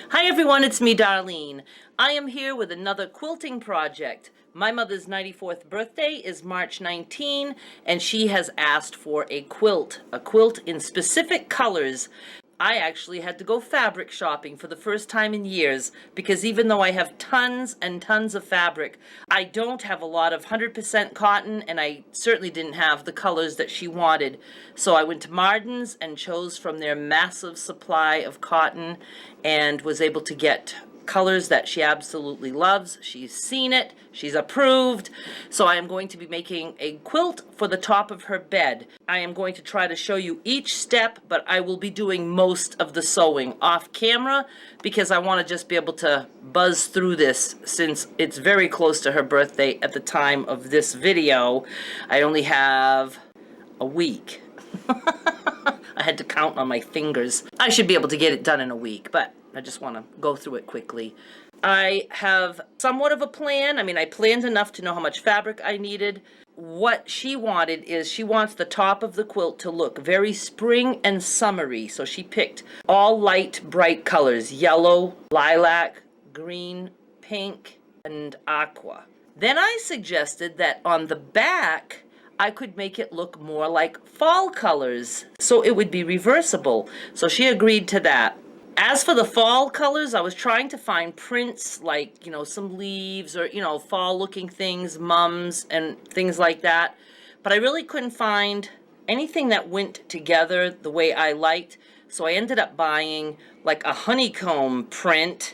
Hi everyone, it's me, Darlene. I am here with another quilting project. My mother's 94th birthday is March 19, and she has asked for a quilt in specific colors. I actually had to go fabric shopping for the first time in years because even though I have tons and tons of fabric, I don't have a lot of 100% cotton, and I certainly didn't have the colors that she wanted. So I went to Marden's and chose from their massive supply of cotton and was able to get colors that she absolutely loves. She's seen it, she's approved. So I am going to be making a quilt for the top of her bed. I am going to try to show you each step, but I will be doing most of the sewing off camera because I want to just be able to buzz through this since it's very close to her birthday at the time of this video. I only have a week. I had to count on my fingers. I should be able to get it done in a week, but I just want to go through it quickly. I have somewhat of a plan. I mean, I planned enough to know how much fabric I needed. What she wanted is she wants the top of the quilt to look very spring and summery. So she picked all light, bright colors: yellow, lilac, green, pink, and aqua. Then I suggested that on the back, I could make it look more like fall colors, so it would be reversible. So she agreed to that. As for the fall colors, I was trying to find prints like, some leaves or, fall looking things, mums and things like that. But I really couldn't find anything that went together the way I liked. So I ended up buying like a honeycomb print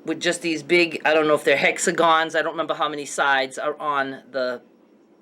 with just these big, I don't know if they're hexagons. I don't remember how many sides are on the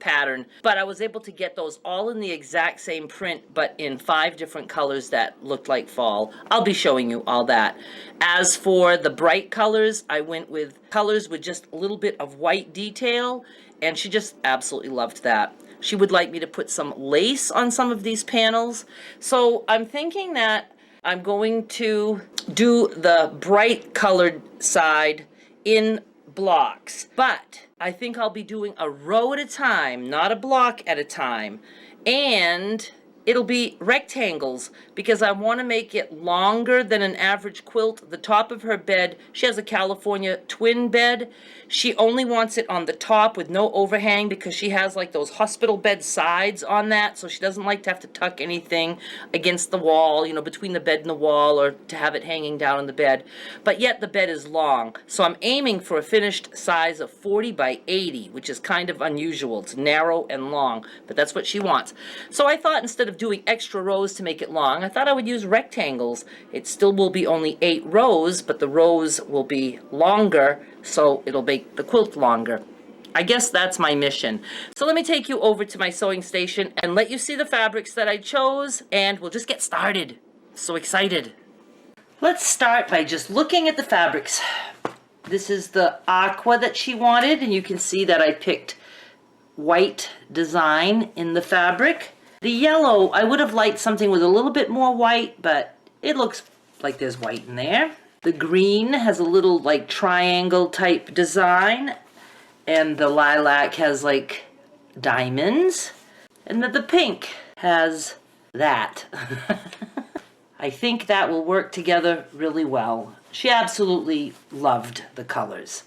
pattern, but I was able to get those all in the exact same print, but in 5 different colors that looked like fall. I'll be showing you all that. As for the bright colors, I went with colors with just a little bit of white detail, and she just absolutely loved that. She would like me to put some lace on some of these panels, so I'm thinking that I'm going to do the bright colored side in blocks, but I think I'll be doing a row at a time, not a block at a time, and it'll be rectangles because I want to make it longer than an average quilt. The top of her bed, she has a California twin bed. She only wants it on the top with no overhang because she has like those hospital bed sides on that, so she doesn't like to have to tuck anything against the wall, between the bed and the wall, or to have it hanging down on the bed. But yet the bed is long, so I'm aiming for a finished size of 40 by 80, which is kind of unusual. It's narrow and long, but that's what she wants. So I thought instead of doing extra rows to make it long, I thought I would use rectangles. It still will be only 8 rows, but the rows will be longer, so it'll make the quilt longer. I guess that's my mission. So let me take you over to my sewing station and let you see the fabrics that I chose, and we'll just get started. So excited. Let's start by just looking at the fabrics. This is the aqua that she wanted, and you can see that I picked white design in the fabric. The yellow, I would have liked something with a little bit more white, but it looks like there's white in there. The green has a little like triangle type design, and the lilac has like diamonds, and the pink has that. I think that will work together really well. She absolutely loved the colors.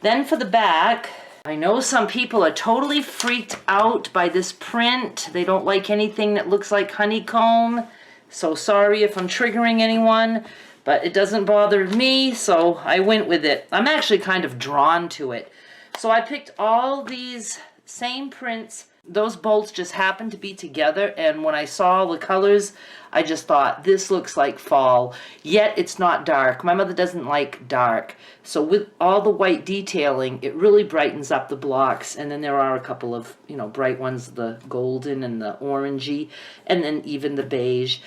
Then for the back, I know some people are totally freaked out by this print. They don't like anything that looks like honeycomb. So sorry if I'm triggering anyone, but it doesn't bother me, so I went with it. I'm actually kind of drawn to it. So I picked all these same prints. Those bolts just happened to be together, and when I saw the colors, I just thought, this looks like fall, yet it's not dark. My mother doesn't like dark, so with all the white detailing, it really brightens up the blocks. And then there are a couple of, bright ones, the golden and the orangey, and then even the beige.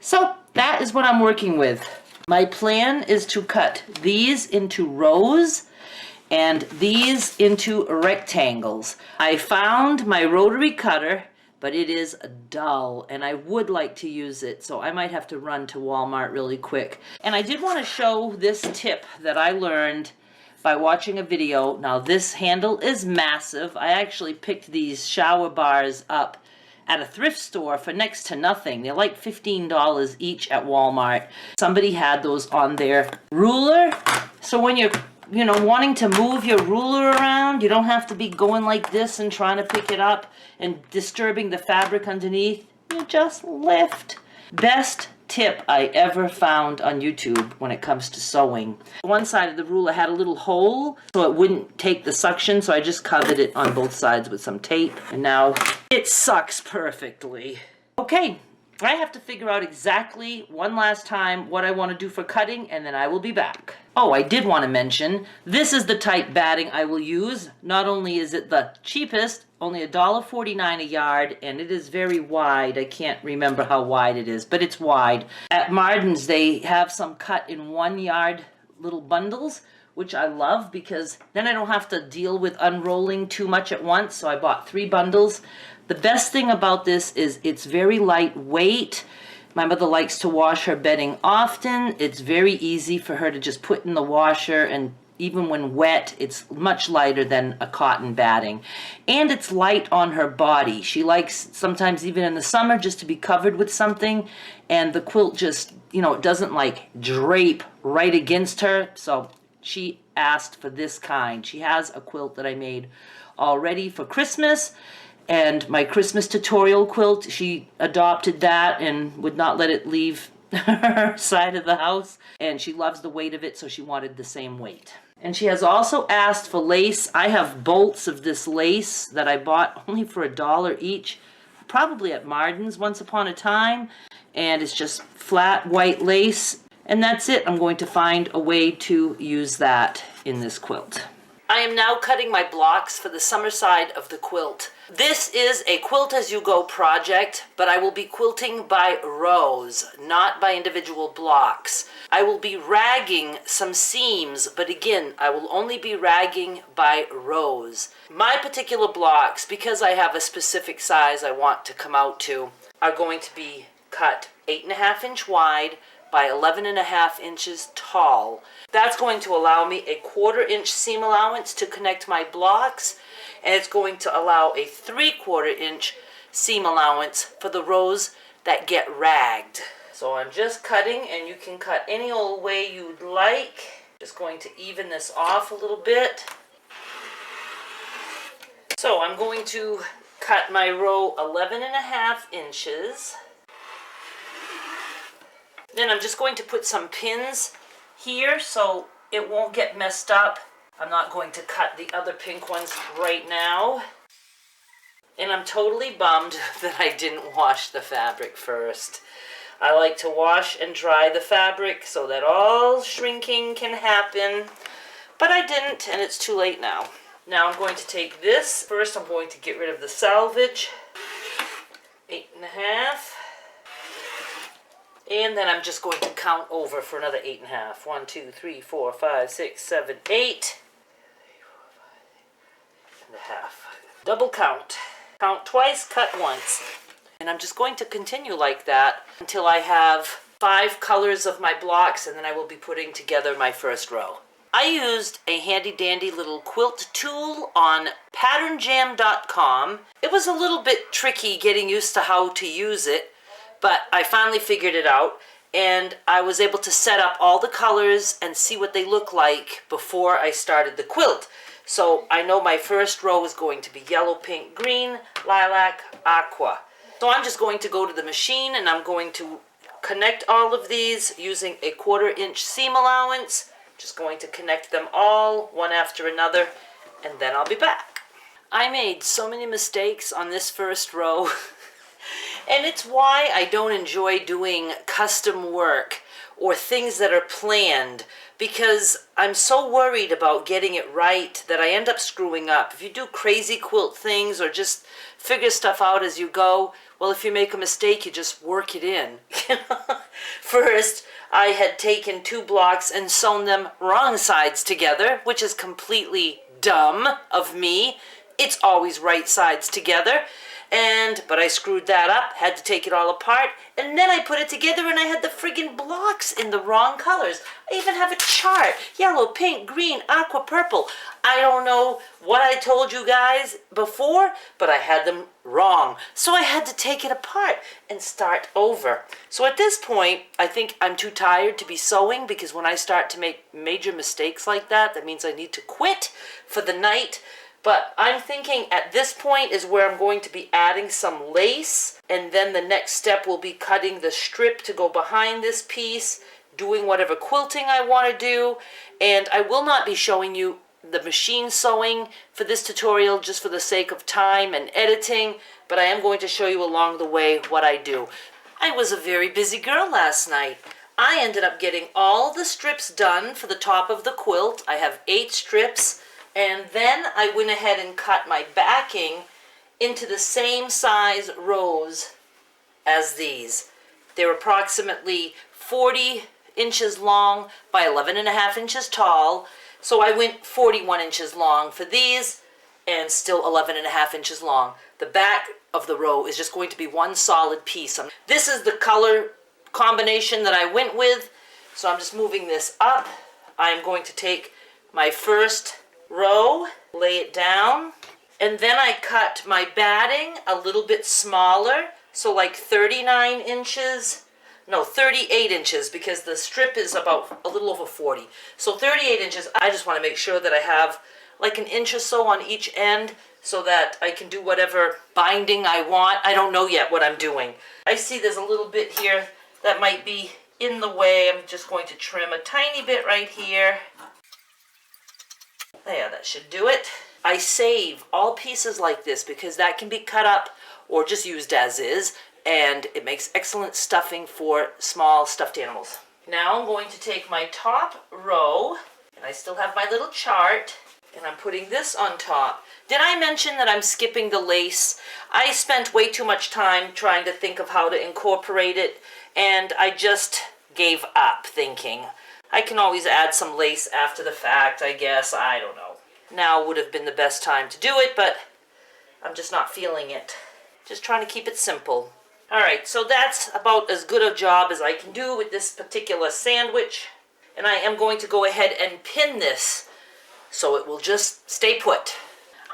So that is what I'm working with. My plan is to cut these into rows and these into rectangles. I found my rotary cutter, but it is dull, and I would like to use it, so I might have to run to Walmart really quick. And I did want to show this tip that I learned by watching a video. Now this handle is massive. I actually picked these shower bars up at a thrift store for next to nothing. They're like $15 each at Walmart. Somebody had those on their ruler. So when you're, wanting to move your ruler around, you don't have to be going like this and trying to pick it up and disturbing the fabric underneath. You just lift. Best tip I ever found on YouTube when it comes to sewing. One side of the ruler had a little hole so it wouldn't take the suction, so I just covered it on both sides with some tape, and now it sucks perfectly. Okay, I have to figure out exactly one last time what I want to do for cutting, and then I will be back. Oh, I did want to mention, this is the type batting I will use. Not only is it the cheapest, only $1.49 a yard, and it is very wide. I can't remember how wide it is, but it's wide. At Marden's, they have some cut in 1 yard little bundles, which I love because then I don't have to deal with unrolling too much at once, so I bought 3 bundles. The best thing about this is it's very lightweight. My mother likes to wash her bedding often. It's very easy for her to just put in the washer, and even when wet, it's much lighter than a cotton batting. And it's light on her body. She likes, sometimes even in the summer, just to be covered with something, and the quilt just, it doesn't like drape right against her. So she asked for this kind. She has a quilt that I made already for Christmas, and my Christmas tutorial quilt, she adopted that and would not let it leave her side of the house, and she loves the weight of it, so she wanted the same weight. And she has also asked for lace. I have bolts of this lace that I bought only for $1 each, probably at Marden's once upon a time, and it's just flat white lace, and that's it. I'm going to find a way to use that in this quilt. I am now cutting my blocks for the summer side of the quilt. This is a quilt as you go project, but I will be quilting by rows, not by individual blocks. I will be ragging some seams, but again, I will only be ragging by rows. My particular blocks, because I have a specific size I want to come out to, are going to be cut 8.5 inch wide by 11.5 inches tall. That's going to allow me a 1/4 inch seam allowance to connect my blocks, and it's going to allow a 3/4 inch seam allowance for the rows that get ragged. So I'm just cutting, and you can cut any old way you'd like. Just going to even this off a little bit. So I'm going to cut my row 11.5 inches. Then I'm just going to put some pins here so it won't get messed up. I'm not going to cut the other pink ones right now. And I'm totally bummed that I didn't wash the fabric first. I like to wash and dry the fabric so that all shrinking can happen. But I didn't, and it's too late now. Now I'm going to take this. First I'm going to get rid of the salvage. 8.5. And then I'm just going to count over for another 8.5. 1, 2, 3, 4, 5, 6, 7, 8. 8.5. Double count. Count twice, cut once. And I'm just going to continue like that until I have 5 colors of my blocks, and then I will be putting together my first row. I used a handy dandy little quilt tool on patternjam.com. It was a little bit tricky getting used to how to use it, but I finally figured it out, and I was able to set up all the colors and see what they look like before I started the quilt. So I know my first row is going to be yellow, pink, green, lilac, aqua. So I'm just going to go to the machine, and I'm going to connect all of these using a 1/4 inch seam allowance. Just going to connect them all one after another, and then I'll be back. I made so many mistakes on this first row. And it's why I don't enjoy doing custom work or things that are planned, because I'm so worried about getting it right that I end up screwing up. If you do crazy quilt things or just figure stuff out as you go, well, if you make a mistake, you just work it in. First, I had taken 2 blocks and sewn them wrong sides together, which is completely dumb of me. It's always right sides together. But I screwed that up, had to take it all apart, and then I put it together and I had the friggin' blocks in the wrong colors. I even have a chart, yellow, pink, green, aqua, purple. I don't know what I told you guys before, but I had them wrong. So I had to take it apart and start over. So at this point, I think I'm too tired to be sewing, because when I start to make major mistakes like that, that means I need to quit for the night. But I'm thinking at this point is where I'm going to be adding some lace, and then the next step will be cutting the strip to go behind this piece, doing whatever quilting I want to do. And I will not be showing you the machine sewing for this tutorial just for the sake of time and editing, but I am going to show you along the way what I do. I was a very busy girl last night. I ended up getting all the strips done for the top of the quilt. I have 8 strips, and then I went ahead and cut my backing into the same size rows as these. They're approximately 40 inches long by 11.5 inches tall. So I went 41 inches long for these, and still 11.5 inches long. The back of the row is just going to be one solid piece. This is the color combination that I went with, so I'm just moving this up. I'm going to take my first row, lay it down, and then I cut my batting a little bit smaller, so like 38 inches, because the strip is about a little over 40. So 38 inches, I just want to make sure that I have like an inch or so on each end so that I can do whatever binding I want. I don't know yet what I'm doing. I see there's a little bit here that might be in the way. I'm just going to trim a tiny bit right here. There, that should do it. I save all pieces like this because that can be cut up or just used as is, and it makes excellent stuffing for small stuffed animals. Now I'm going to take my top row, and I still have my little chart, and I'm putting this on top. Did I mention that I'm skipping the lace? I spent way too much time trying to think of how to incorporate it, and I just gave up thinking. I can always add some lace after the fact, I guess. I don't know. Now would have been the best time to do it, but I'm just not feeling it. Just trying to keep it simple. Alright, so that's about as good a job as I can do with this particular sandwich. And I am going to go ahead and pin this so it will just stay put.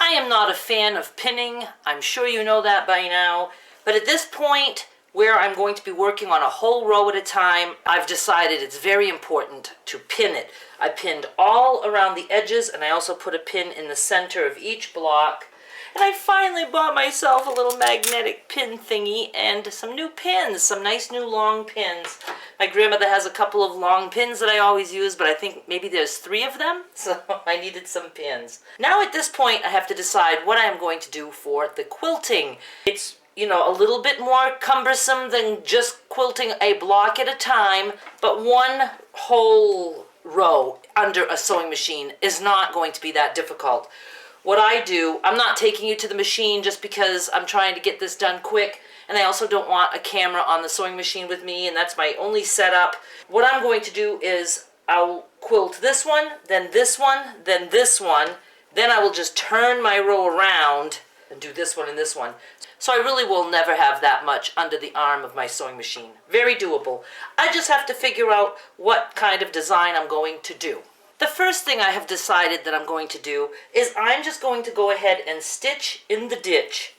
I am not a fan of pinning. I'm sure you know that by now. But at this point, where I'm going to be working on a whole row at a time, I've decided it's very important to pin it. I pinned all around the edges, and I also put a pin in the center of each block. And I finally bought myself a little magnetic pin thingy and some new pins, some nice new long pins. My grandmother has a couple of long pins that I always use, but I think maybe there's 3 of them, so I needed some pins. Now at this point, I have to decide what I am going to do for the quilting. It's, you know, a little bit more cumbersome than just quilting a block at a time, but one whole row under a sewing machine is not going to be that difficult. What I do, I'm not taking you to the machine just because I'm trying to get this done quick, and I also don't want a camera on the sewing machine with me, and that's my only setup. What I'm going to do is I'll quilt this one, then this one, then this one, then I will just turn my row around and do this one and this one. So I really will never have that much under the arm of my sewing machine. Very doable. I just have to figure out what kind of design I'm going to do. The first thing I have decided that I'm going to do is I'm just going to go ahead and stitch in the ditch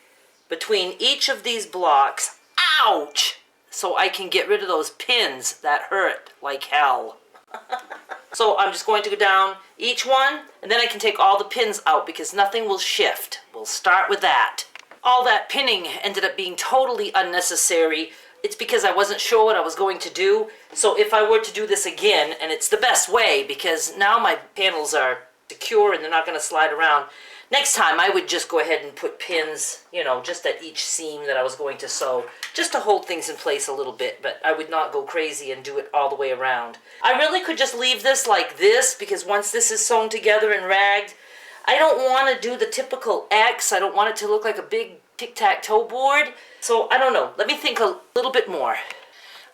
between each of these blocks. Ouch! So I can get rid of those pins that hurt like hell. So I'm just going to go down each one, and then I can take all the pins out because nothing will shift. We'll start with that. All that pinning ended up being totally unnecessary. It's because I wasn't sure what I was going to do. So if I were to do this again, and it's the best way because now my panels are secure and they're not going to slide around, next time I would just go ahead and put pins, you know, just at each seam that I was going to sew, just to hold things in place a little bit, but I would not go crazy and do it all the way around. I really could just leave this like this because once this is sewn together and ragged, I don't want to do the typical X. I don't want it to look like a big tic-tac-toe board. So I don't know. Let me think a little bit more.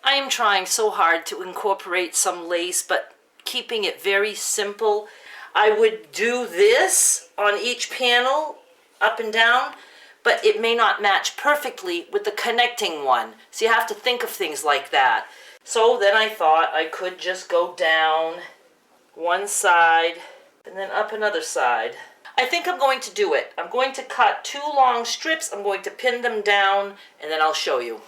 I am trying so hard to incorporate some lace, but keeping it very simple. I would do this on each panel, up and down, but it may not match perfectly with the connecting one. So you have to think of things like that. So then I thought I could just go down one side and then up another side. I think I'm going to do it. I'm going to cut 2 long strips, I'm going to pin them down, and then I'll show you.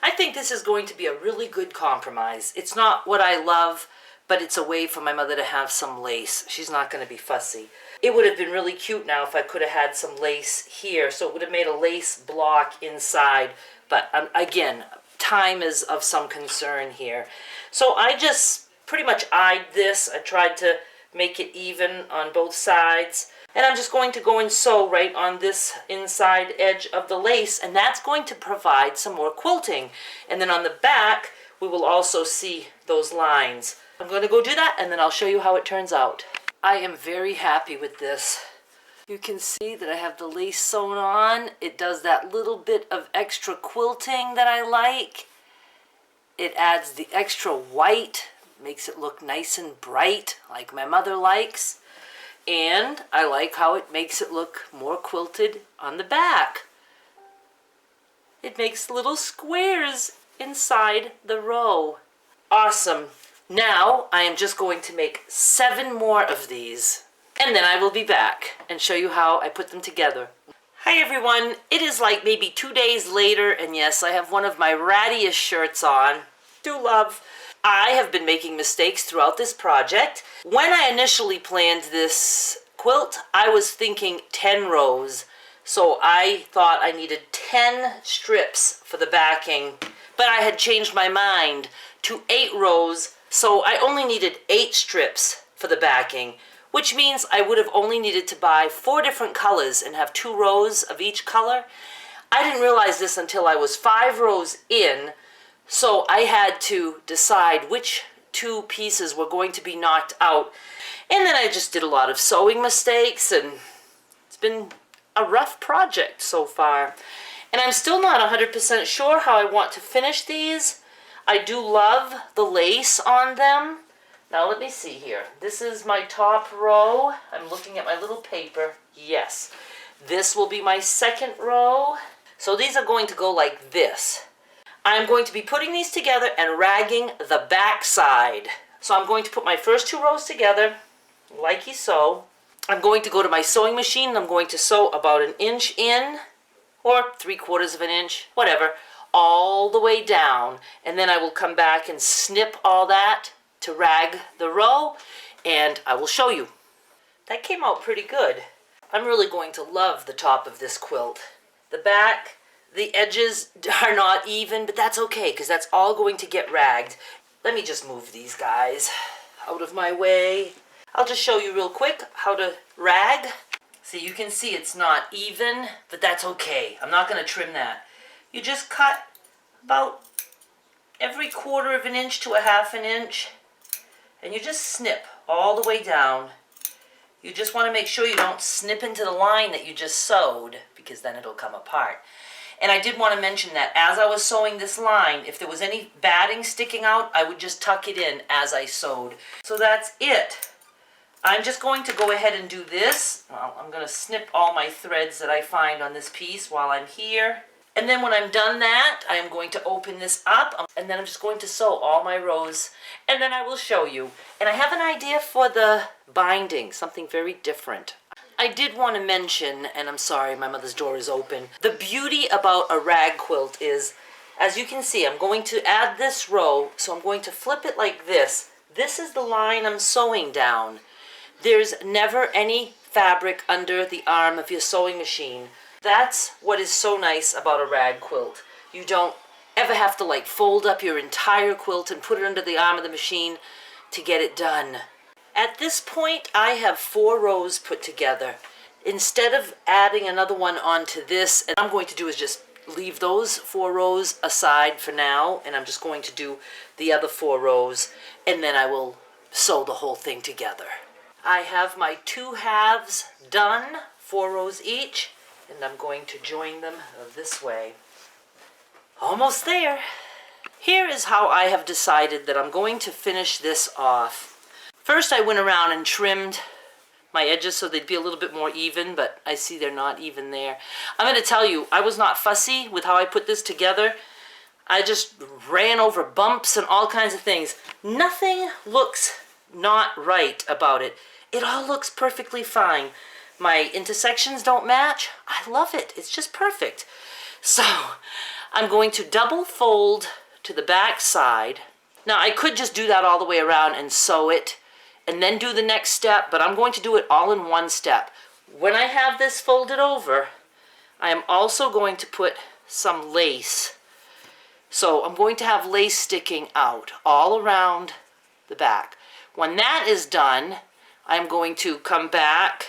I think this is going to be a really good compromise. It's not what I love, but it's a way for my mother to have some lace. She's not going to be fussy. It would have been really cute now if I could have had some lace here, so it would have made a lace block inside. But again, time is of some concern here. So I just pretty much eyed this. I tried to make it even on both sides. And I'm just going to go and sew right on this inside edge of the lace, and that's going to provide some more quilting. And then on the back, we will also see those lines. I'm going to go do that, and then I'll show you how it turns out. I am very happy with this. You can see that I have the lace sewn on. It does that little bit of extra quilting that I like. It adds the extra white, makes it look nice and bright like my mother likes. And I like how it makes it look more quilted on the back. It makes little squares inside the row. Awesome. Now I am just going to make 7 more of these, and then I will be back and show you how I put them together. Hi everyone, it is like maybe 2 days later, and yes, I have one of my rattiest shirts on. Do love. I have been making mistakes throughout this project. When I initially planned this quilt, I was thinking 10 rows. So I thought I needed 10 strips for the backing, but I had changed my mind to 8 rows, so I only needed 8 strips for the backing, which means I would have only needed to buy 4 different colors and have 2 rows of each color. I didn't realize this until I was 5 rows in, so I had to decide which 2 pieces were going to be knocked out. And then I just did a lot of sewing mistakes, and it's been a rough project so far. And I'm still not 100% sure how I want to finish these. I do love the lace on them. Now let me see here. This is my top row. I'm looking at my little paper. Yes. This will be my second row. So these are going to go like this. I'm going to be putting these together and ragging the back side. So I'm going to put my first 2 rows together, like so. I'm going to go to my sewing machine and I'm going to sew about 1 inch in, or 3/4 of an inch, whatever, all the way down. And then I will come back and snip all that to rag the row, and I will show you. That came out pretty good. I'm really going to love the top of this quilt. The back, the edges are not even, but that's okay because that's all going to get ragged. Let me just move these guys out of my way. I'll just show you real quick how to rag. So you can see it's not even, but that's okay. I'm not going to trim that. You just cut about every 1/4 of an inch to 1/2 inch, and you just snip all the way down. You just want to make sure you don't snip into the line that you just sewed, because then it'll come apart. And I did want to mention that as I was sewing this line, if there was any batting sticking out, I would just tuck it in as I sewed. So that's it. I'm just going to go ahead and do this. Well, I'm going to snip all my threads that I find on this piece while I'm here. And then when I'm done that, I am going to open this up, and then I'm just going to sew all my rows, and then I will show you. And I have an idea for the binding, something very different. I did want to mention, and I'm sorry, my mother's door is open. The beauty about a rag quilt is, as you can see, I'm going to add this row, so I'm going to flip it like this. This is the line I'm sewing down. There's never any fabric under the arm of your sewing machine. That's what is so nice about a rag quilt. You don't ever have to like fold up your entire quilt and put it under the arm of the machine to get it done. At this point, I have 4 rows put together. Instead of adding another one onto this, and I'm going to do is just leave those 4 rows aside for now, and I'm just going to do the other 4 rows, and then I will sew the whole thing together. I have my 2 halves done, 4 rows each, and I'm going to join them this way. Almost there. Here is how I have decided that I'm going to finish this off. First, I went around and trimmed my edges so they'd be a little bit more even, but I see they're not even there. I'm going to tell you, I was not fussy with how I put this together. I just ran over bumps and all kinds of things. Nothing looks not right about it. It all looks perfectly fine. my intersections don't match. I love it. It's just perfect. So I'm going to double fold to the back side. Now I could just do that all the way around and sew it and then do the next step, but I'm going to do it all in one step. When I have this folded over, I am also going to put some lace. So I'm going to have lace sticking out all around the back. When that is done, I'm going to come back.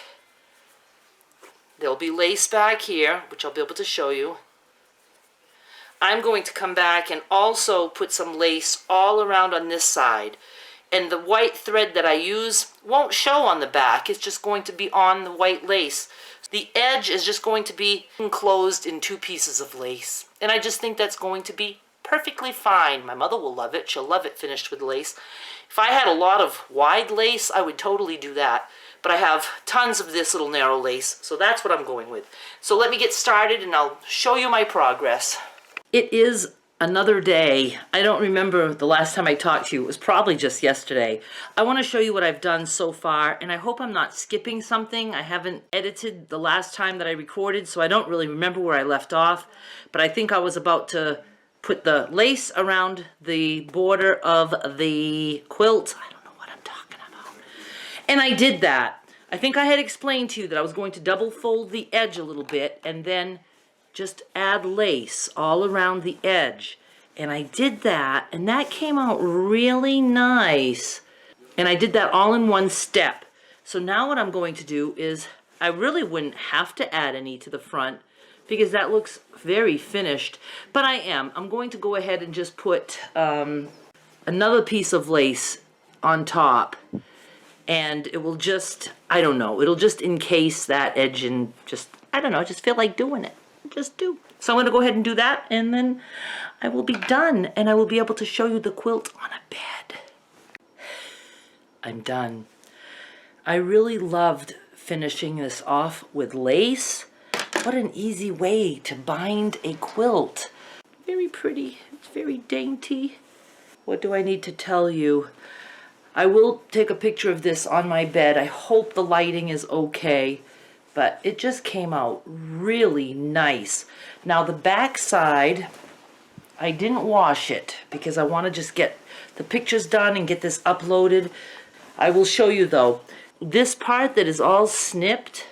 There'll be lace back here, which I'll be able to show you. I'm going to come back and also put some lace all around on this side. And the white thread that I use won't show on the back. It's just going to be on the white lace. The edge is just going to be enclosed in 2 pieces of lace. And I just think that's going to be perfectly fine. My mother will love it. She'll love it finished with lace. If I had a lot of wide lace, I would totally do that. But I have tons of this little narrow lace, so that's what I'm going with. So let me get started and I'll show you my progress. It is another day. I don't remember the last time I talked to you. It was probably just yesterday. I want to show you what I've done so far, and I hope I'm not skipping something. I haven't edited the last time that I recorded, so I don't really remember where I left off. But I think I was about to put the lace around the border of the quilt. I don't know what I'm talking about. And I did that. I think I had explained to you that I was going to double fold the edge a little bit and then just add lace all around the edge. And I did that, and that came out really nice. And I did that all in one step. So now what I'm going to do is, I really wouldn't have to add any to the front because that looks very finished, but I'm going to go ahead and just put another piece of lace on top, and it will just, I don't know, it'll just encase that edge and just, I don't know, I just feel like doing it. Just do. So I'm going to go ahead and do that, and then I will be done, and I will be able to show you the quilt on a bed. I'm done. I really loved finishing this off with lace. What an easy way to bind a quilt. Very pretty. It's very dainty. What do I need to tell you? I will take a picture of this on my bed. I hope the lighting is okay. But it just came out really nice. Now the back side, I didn't wash it because I want to just get the pictures done and get this uploaded. I will show you though. This part that is all snipped,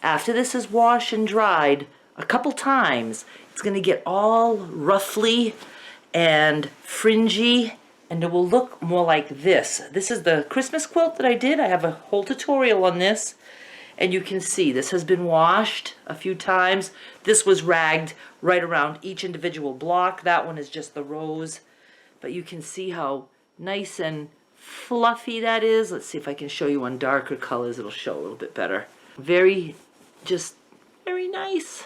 after this is washed and dried a couple times, it's going to get all ruffly and fringy, and it will look more like this. This is the Christmas quilt that I did. I have a whole tutorial on this. And you can see this has been washed a few times. This was ragged right around each individual block. That one is just the rose. But you can see how nice and fluffy that is. Let's see if I can show you on darker colors. It'll show a little bit better. Very nice.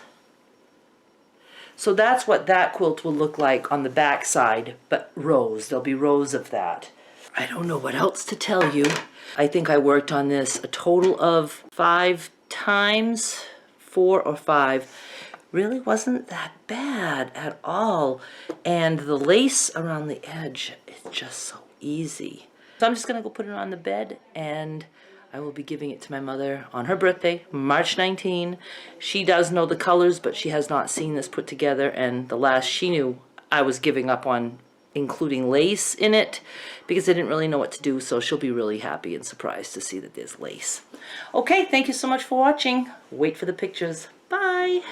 So that's what that quilt will look like on the back side, but rows. There'll be rows of that. I don't know what else to tell you. I think I worked on this a total of 5 times, 4 or 5. Really wasn't that bad at all. And the lace around the edge is just so easy. So I'm just gonna go put it on the bed, and I will be giving it to my mother on her birthday, March 19. She does know the colors, but she has not seen this put together, and the last she knew, I was giving up on including lace in it because I didn't really know what to do, so she'll be really happy and surprised to see that there's lace. Okay, thank you so much for watching. Wait for the pictures. Bye!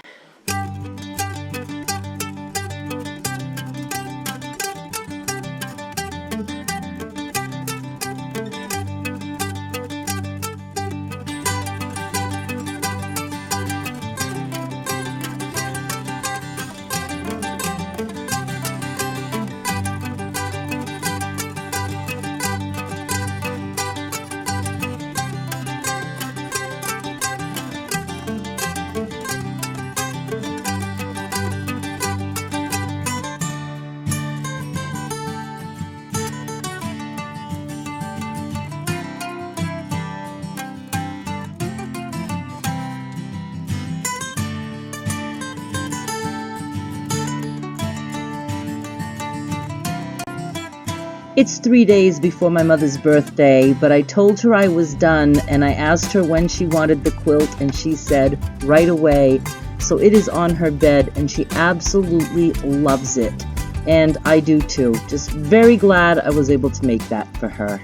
It's 3 days before my mother's birthday, but I told her I was done, and I asked her when she wanted the quilt, and she said right away. So it is on her bed, and she absolutely loves it. And I do too. Just very glad I was able to make that for her.